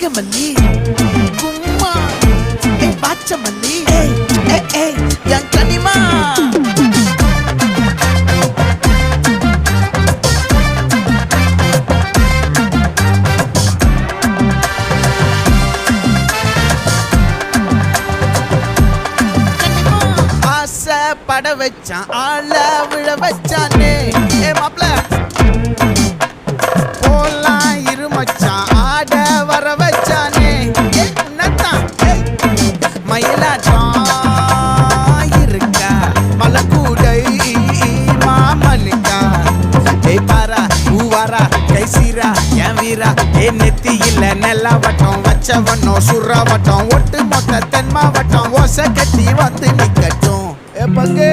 நாகமல்லி கும்மா பாச்சமல்லி என் கனிமா பட வச்சான் ஆள விழ வச்சானே மாப்ள போலாம் இருமச்சான் ஆட வர வச்சானே உன்னத்தான் மயிலாட்டம் இருக்கா மலக்கூடை மாமனுக்கா பாரா பூவாரா கைசீரா என் வீரா நெத்தி இல்ல நெல்லா வட்டம் வச்சவட்டம் சுறா வட்டம் ஒட்டு மொத்த தென் மாவட்டம் ஓசை கட்டி வந்து நிக்கட்டும் பங்கே